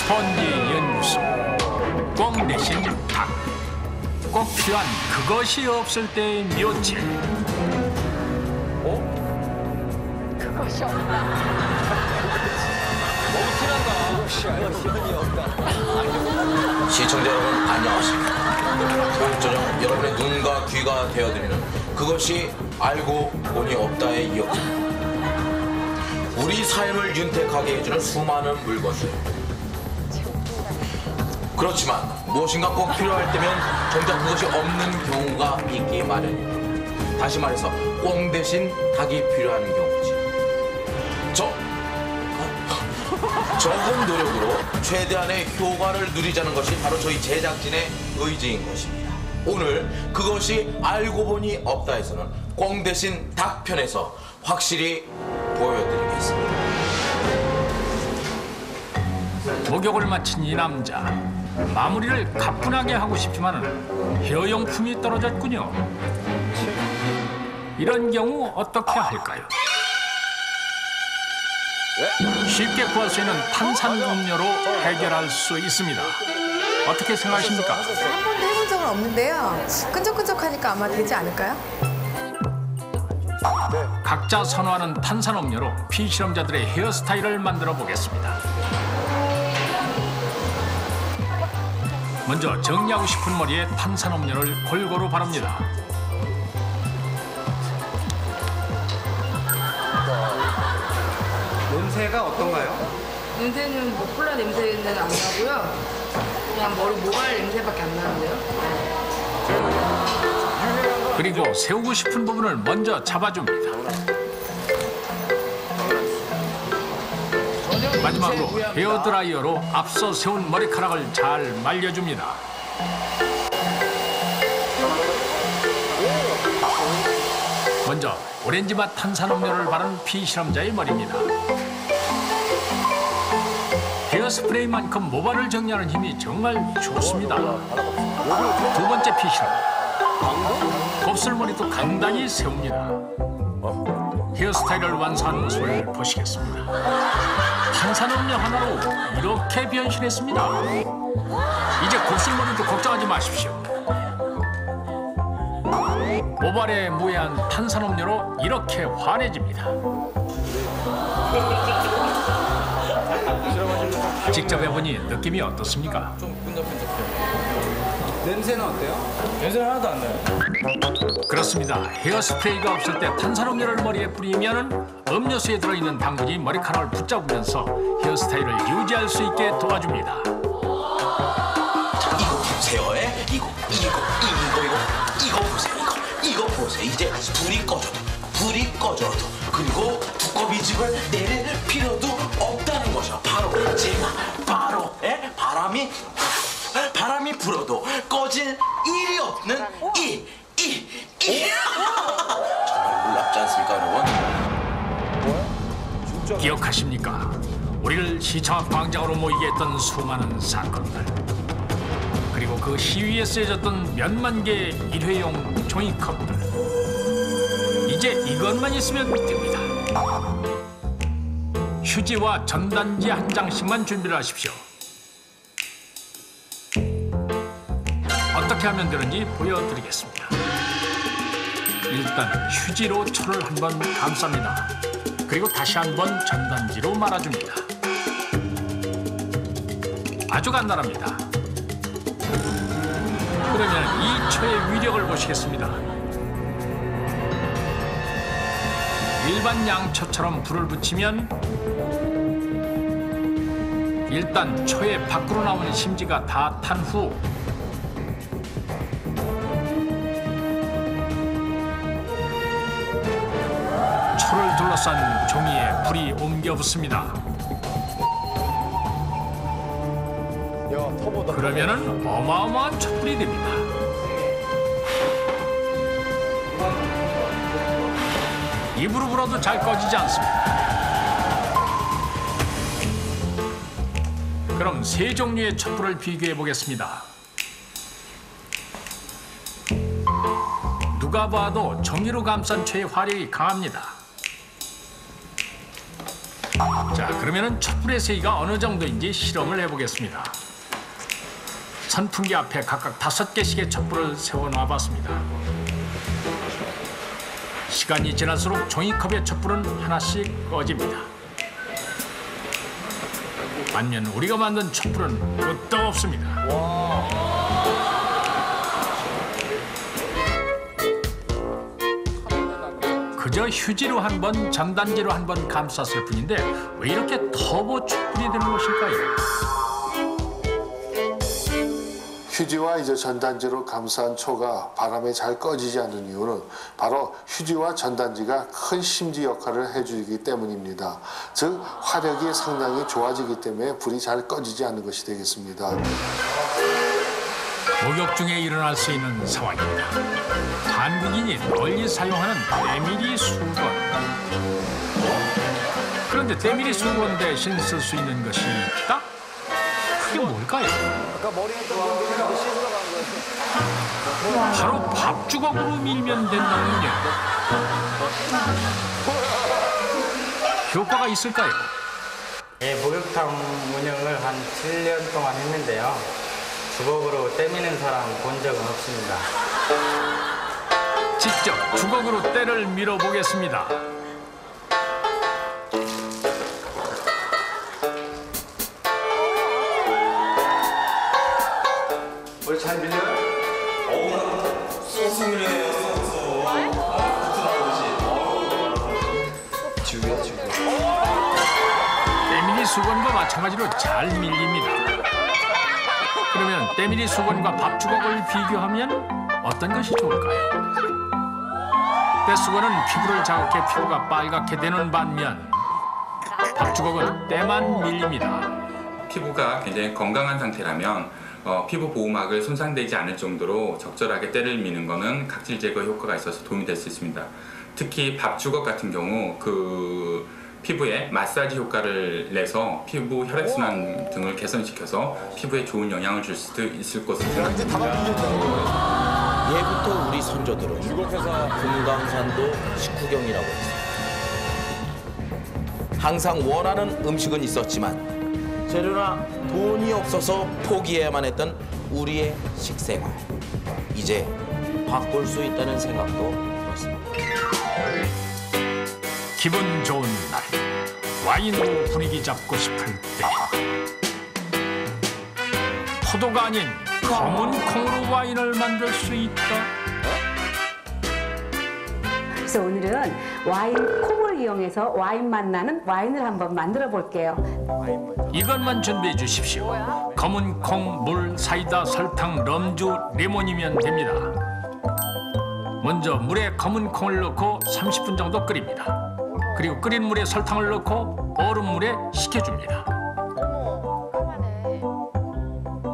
스펀지 연구소. 꽁 대신 닭. 꼭 필요한 그것이 없을 때의 묘책. 그것이 없다. 시청자 여러분 안녕하십니까. 토요일 저녁 여러분의 눈과 귀가 되어드리는 그것이 알고 보니 없다의 이야기입니다. 우리 삶을 윤택하게 해주는 수많은 물건들. 그렇지만 무엇인가 꼭 필요할 때면 정작 그것이 없는 경우가 있기 마련입니다. 다시 말해서 꽁 대신 닭이 필요한 경우지. 적은 노력으로 최대한의 효과를 누리자는 것이 바로 저희 제작진의 의지인 것입니다. 오늘 그것이 알고 보니 없다에서는 꽁 대신 닭 편에서 확실히 보여드리겠습니다. 목욕을 마친 이 남자. 마무리를 가뿐하게 하고 싶지만은 헤어용품이 떨어졌군요. 이런 경우 어떻게 할까요? 쉽게 구할 수 있는 탄산음료로 해결할 수 있습니다. 어떻게 생각하십니까? 한 번도 해본 적은 없는데요. 끈적끈적하니까 아마 되지 않을까요? 각자 선호하는 탄산음료로 피실험자들의 헤어스타일을 만들어 보겠습니다. 먼저 정리하고 싶은 머리에 탄산음료를 골고루 바릅니다. 냄새가 어떤가요? 냄새는 뭐 콜라 냄새는 안 나고요. 그냥 머리 모발 냄새밖에 안 나는데요. 그리고 세우고 싶은 부분을 먼저 잡아줍니다. 마지막으로 헤어드라이어로 앞서 세운 머리카락을 잘 말려줍니다. 먼저 오렌지맛 탄산음료를 바른 피실험자의 머리입니다. 헤어스프레이만큼 모발을 정리하는 힘이 정말 좋습니다. 두 번째 피실험. 곱슬머리도 간단히 세웁니다. 헤어스타일을 완성한 모습을 보시겠습니다. 탄산음료 하나로 이렇게 변신했습니다. 이제 곱슬머리도 걱정하지 마십시오. 모발에 무해한 탄산음료로 이렇게 환해집니다. 직접 해보니 느낌이 어떻습니까? 좀 끈적끈적해요. 냄새는 어때요? 냄새는 하나도 안 나요. 그렇습니다. 헤어스프레이가 없을 때 탄산음료를 머리에 뿌리면 음료수에 들어있는 당분이 머리카락을 붙잡으면서 헤어스타일을 유지할 수 있게 도와줍니다. 자, 이거 보세요. 이거 보세요. 이거 보세요. 이제 불이 꺼져도 그리고 두꺼비 집을 내릴 필요도 없다는 것이요. 바람이 불어도 꺼질 일이 없는 정말 놀랍지 않습니까, 여러분? 기억하십니까? 우리를 시청 앞 광장으로 모이게 했던 수많은 사건들. 그리고 그 시위에 쓰여졌던 몇만 개의 일회용 종이컵들. 이제 이것만 있으면 됩니다. 휴지와 전단지 한 장씩만 준비를 하십시오. 어떻게 하면 되는지 보여드리겠습니다. 일단 휴지로 초를 한번 감쌉니다. 그리고 다시 한번 전단지로 말아줍니다. 아주 간단합니다. 그러면 이 초의 위력을 보시겠습니다. 일반 양초처럼 불을 붙이면 일단 초의 밖으로 나오는 심지가 다 탄 후 초를 둘러싼 종이에 불이 옮겨 붙습니다. 그러면은 어마어마한 촛불이 됩니다. 입으로 불어도 잘 꺼지지 않습니다. 그럼 세 종류의 촛불을 비교해 보겠습니다. 누가 봐도 종이로 감싼 초의 화력이 강합니다. 자, 그럼 그러면은 촛불의 세기가 어느 정도인지 실험을 해보겠습니다. 선풍기 앞에 각각 5개씩의 촛불을 세워놔 봤습니다. 시간이 지날수록 종이컵의 촛불은 하나씩 꺼집니다. 반면 우리가 만든 촛불은 끝도 없습니다. 그저 휴지로 한 번, 전단지로 한 번 감쌌을 뿐인데 왜 이렇게 터보 촛불이 되는 것일까요? 휴지와 이제 전단지로 감싼 초가 바람에 잘 꺼지지 않는 이유는 바로 휴지와 전단지가 큰 심지 역할을 해주기 때문입니다. 즉 화력이 상당히 좋아지기 때문에 불이 잘 꺼지지 않는 것이 되겠습니다. 목욕 중에 일어날 수 있는 상황입니다. 한국인이 널리 사용하는 때밀이 수건. 그런데 때밀이 수건 대신 쓸 수 있는 것이 있다? 그게 뭘까요? 아까 머리 했던 분들이 이거 씻으러 간 거였어. 바로 밥주걱으로 밀면 된다는요. 효과가 있을까요? 예, 목욕탕 운영을 한 7년 동안 했는데요. 주걱으로 때미는 사람 본 적은 없습니다. 직접 주걱으로 때를 밀어보겠습니다. 머리 잘 밀려요? 때밀이 수건과 마찬가지로 잘 밀립니다. 그러면 때밀이 수건과 밥주걱을 비교하면 어떤 것이 좋을까요? 때수건은 피부를 자극해 피부가 빨갛게 되는 반면 밥주걱은 때만 밀립니다. 피부가 굉장히 건강한 상태라면 피부 보호막을 손상되지 않을 정도로 적절하게 때를 미는 것은 각질 제거 효과가 있어서 도움이 될 수 있습니다. 특히 밥주걱 같은 경우 그 피부에 마사지 효과를 내서 피부 혈액순환 등을 개선시켜서 피부에 좋은 영향을 줄 수도 있을 것으로 생각됩니다. 예부터 우리 선조들은 금강산도 식후경이라고 했어요. 항상 원하는 음식은 있었지만 재료나 돈이 없어서 포기해야만 했던 우리의 식생활. 이제 바꿀 수 있다는 생각도 들었습니다. 기분 좋은 날 와인으로 분위기 잡고 싶을 때 포도가 아닌 검은 콩으로 와인을 만들 수 있다. 그래서 오늘은 와인 콩을 이용해서 와인 맛 나는 와인을 한번 만들어 볼게요. 이것만 준비해 주십시오. 검은 콩, 물, 사이다, 설탕, 럼주, 레몬이면 됩니다. 먼저 물에 검은 콩을 넣고 30분 정도 끓입니다. 그리고 끓인 물에 설탕을 넣고 얼음물에 식혀줍니다.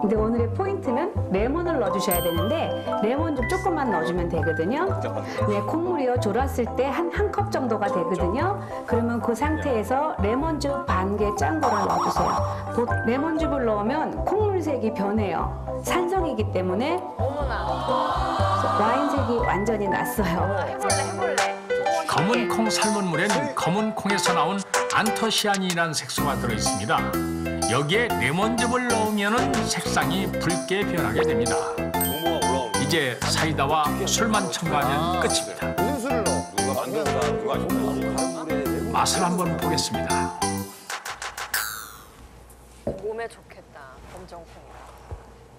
근데 오늘의 포인트는 레몬을 넣어주셔야 되는데 레몬 좀 조금만 넣어주면 되거든요. 네, 콩물이요 졸았을 때 한 컵 정도가 되거든요. 그러면 그 상태에서 레몬즙 반 개 짠 거를 넣어주세요. 그 레몬즙을 넣으면 콩물색이 변해요. 산성이기 때문에 와인색이 완전히 났어요. 해볼래. 검은 콩 삶은 물에는 검은 콩에서 나온 안토시아닌이라는 색소가 들어있습니다. 여기에 레몬즙을 넣으면 색상이 붉게 변하게 됩니다. 이제 사이다와 술만 첨가하면 끝입니다. 무슨 술을 넣어? 누가 만든가 누가 아닌가? 맛을 한번 보겠습니다. 몸에 좋겠다. 검정콩이라.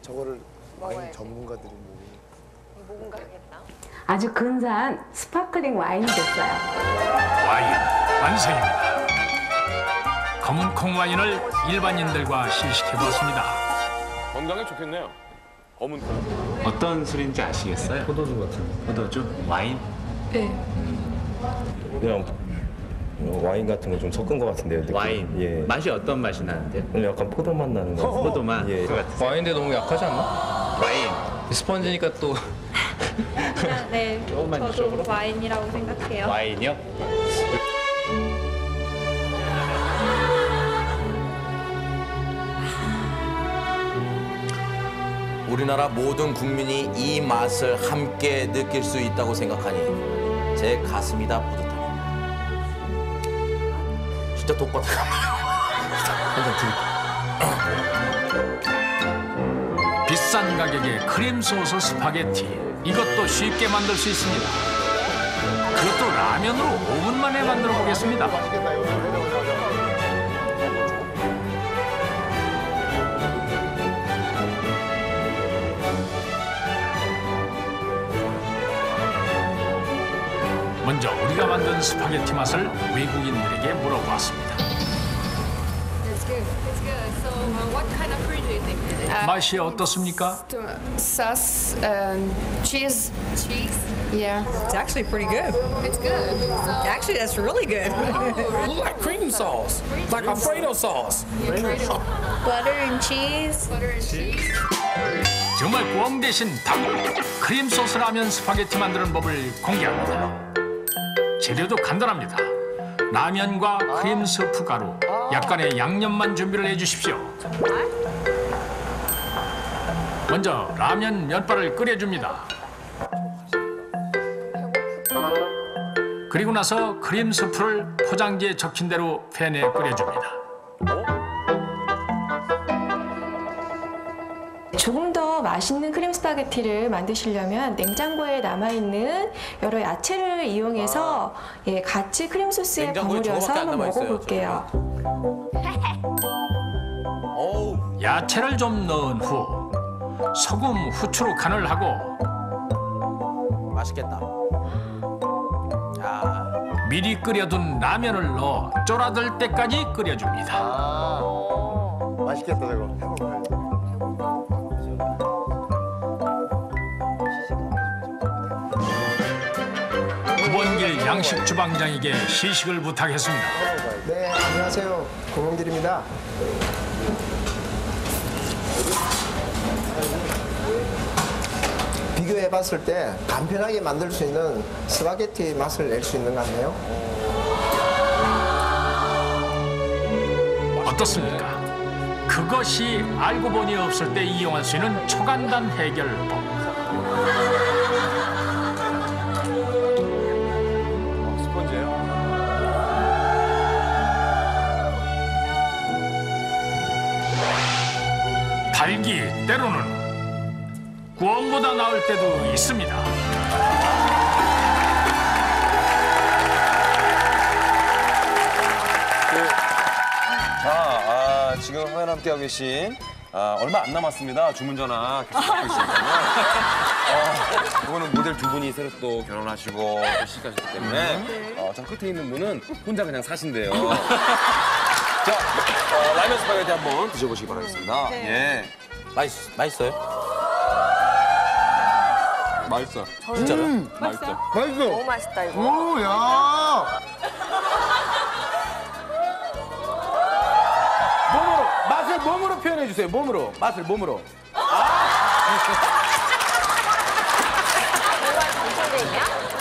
저거를 와인 먹어야지. 전문가들이 먹는. 뭔가 하겠다. 아주 근사한 스파클링 와인이 됐어요. 와인 완성입니다. 검은 콩 와인을 일반인들과 시식해봤습니다. 건강에 좋겠네요. 검은 콩. 어떤 술인지 아시겠어요? 포도주 같은 포도주? 와인? 네. 그냥 와인 같은 거 좀 섞은 것 같은데요. 느낌. 와인? 예. 맛이 어떤 맛이 나는데요? 약간 포도 맛 나는 거. 포도맛? 예. 와인인데 너무 약하지 않나? 와인. 스펀지니까 또 네, 조금만 저도 이쪽으로. 와인이라고 생각해요. 와인이요? 우리나라 모든 국민이 이 맛을 함께 느낄 수 있다고 생각하니 제 가슴이 다 뿌듯합니다. 진짜 똑같아요. 비싼 가격의 크림 소스 스파게티. 이것도 쉽게 만들 수 있습니다. 그것도 라면으로 5분 만에 만들어 보겠습니다. 먼저 우리가 만든 스파게티 맛을 외국인들에게 물어보았습니다. 맛이 어떻습니까? Sauce and cheese. Cheese? Yeah. It's actually pretty good. It's good. Actually, that's really good. Like cream sauce, like Alfredo sauce. Butter and cheese. Butter and cheese. 정말 꽝 대신 닭, 크림 소스 라면 스파게티 만드는 법을 공개합니다. 재료도 간단합니다. 라면과 크림 스프 가루, 약간의 양념만 준비를 해주십시오. 먼저 라면 면발을 끓여줍니다. 그리고 나서 크림 스프를 포장지에 적힌 대로 팬에 끓여줍니다. 조금 더 맛있는 크림 스파게티를 만드시려면 냉장고에 남아있는 여러 야채를 이용해서 같이 크림 소스에 냉장고에 버무려서 저거밖에 안 한번 남아있어요, 먹어볼게요. 야채를 좀 넣은 후 소금, 후추로 간을 하고 맛있겠다. 미리 끓여둔 라면을 넣어 쫄아들 때까지 끓여줍니다. 맛있겠다 저거. 구본길 양식 주방장에게 시식을 부탁했습니다. 네, 안녕하세요. 고봉길입니다. 비교해봤을 때 간편하게 만들 수 있는 스파게티 맛을 낼 수 있는 것 같네요. 어떻습니까? 그것이 알고 보니 없을 때 이용할 수 있는 초간단 해결법. 스펀지예요? 달기 때로는 구원보다 나을 때도 있습니다. 자, 지금 화면 함께하고 계신 얼마 안 남았습니다. 주문 전화 계속 받고 있으니까요. 이거는 모델 두 분이 새로 또 결혼하시고 또 시집가셨기 때문에 저 끝에 있는 분은 혼자 그냥 사신대요. 자, 라면 스파게티 한번 드셔보시기 바라겠습니다. 네. 예. 맛있어요? 맛있어. 진짜로요? 맛있어. 너무 맛있다 이거. 오, 야. 몸으로 맛을 몸으로 표현해 주세요. 몸으로 맛을 몸으로.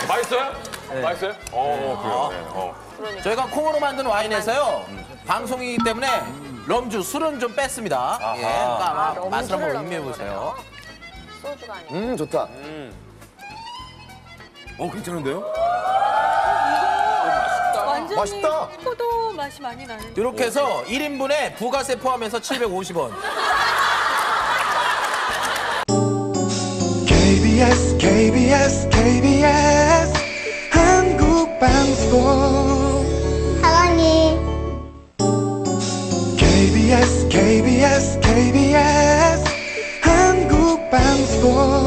맛있어요? 네. 맛있어요? 그래요. 네. 저희가 콩으로 만든 와인에서요. 방송이기 때문에 럼주 술은 좀 뺐습니다. 예, 그러니까 맛을 한번 음미해 보세요. 소주가 아니고. 좋다. 괜찮은데요? 완전히 맛있다. 포도 맛이 많이 나는데. 이렇게 해서 1인분에 부가세 포함해서 750원. KBS KBS KBS 한국방송 사랑해 KBS KBS KBS 한국방송